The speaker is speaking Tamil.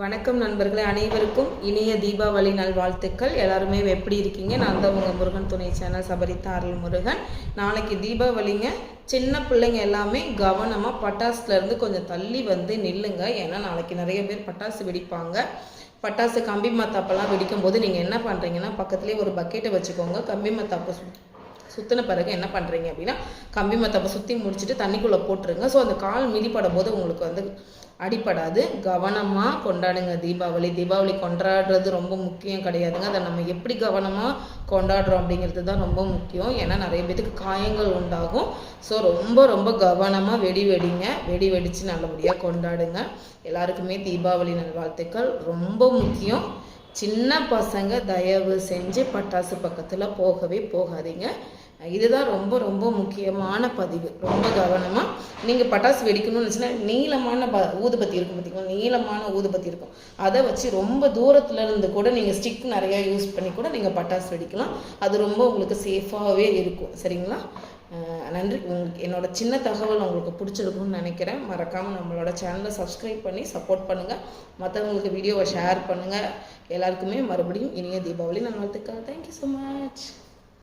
வணக்கம் நண்பர்களே, அனைவருக்கும் இனிய தீபாவளி நல்வாழ்த்துக்கள். எல்லாருமே எப்படி இருக்கீங்க? நான் தான் உங்கள் முருகன் துணை சேனல் சபரிதா அருள் முருகன். நாளைக்கு தீபாவளிங்க. சின்ன பிள்ளைங்க எல்லாமே கவனமாக பட்டாசுலேருந்து கொஞ்சம் தள்ளி வந்து நில்லுங்க. ஏன்னா நாளைக்கு நிறைய பேர் பட்டாசு வெடிப்பாங்க. பட்டாசு கம்பி மத்தாப்பெல்லாம் வெடிக்கும் போது நீங்கள் என்ன பண்ணுறீங்கன்னா, பக்கத்துலேயே ஒரு பக்கெட்டை வச்சுக்கோங்க. கம்பி மத்தாப்பை சுற்றின பிறகு என்ன பண்ணுறீங்க அப்படின்னா, கம்பி மத்தாப்பை சுற்றி முடிச்சுட்டு தண்ணிக்குள்ளே போட்டுருங்க. ஸோ அந்த கால் மிதிப்படும் போது உங்களுக்கு வந்து அடிப்படாது. கவனமாக கொண்டாடுங்க தீபாவளி கொண்டாடுறது ரொம்ப முக்கியம் கிடையாதுங்க. அதை நம்ம எப்படி கவனமாக கொண்டாடுறோம் அப்படிங்கிறது தான் ரொம்ப முக்கியம். ஏன்னா நிறைய பேருக்கு காயங்கள் உண்டாகும். ஸோ ரொம்ப கவனமாக வெடி வெடித்து நல்லபடியாக கொண்டாடுங்க. எல்லாருக்குமே தீபாவளி நல்வாழ்த்துக்கள். ரொம்ப முக்கியம். சின்ன பசங்க தயவு செஞ்சு பட்டாசு பக்கத்தில் போகவே போகாதீங்க. இதுதான் ரொம்ப முக்கியமான பதிவு. ரொம்ப கவனமாக நீங்கள் பட்டாசு வெடிக்கணும்னு வச்சுன்னா, நீளமான ஊதுபத்தி இருக்கும் பார்த்திங்களா, நீளமான ஊதுபத்தி இருக்கும். அதை வச்சு ரொம்ப தூரத்தில் இருந்து கூட நீங்கள் ஸ்டிக் நிறையா யூஸ் பண்ணி கூட நீங்கள் பட்டாசு வெடிக்கலாம். அது ரொம்ப உங்களுக்கு சேஃபாகவே இருக்கும். சரிங்களா? நன்றி. உங்களுக்கு என்னோட சின்ன தகவல் உங்களுக்கு பிடிச்சிருக்கும்னு நினைக்கிறேன். மறக்காமல் நம்மளோட சேனலை சப்ஸ்கிரைப் பண்ணி சப்போர்ட் பண்ணுங்கள். மற்றவங்களுக்கு வீடியோவை ஷேர் பண்ணுங்கள். எல்லாருக்குமே மறுபடியும் இனிய தீபாவளி நல்வாழ்த்துக்கள். Thank you so much.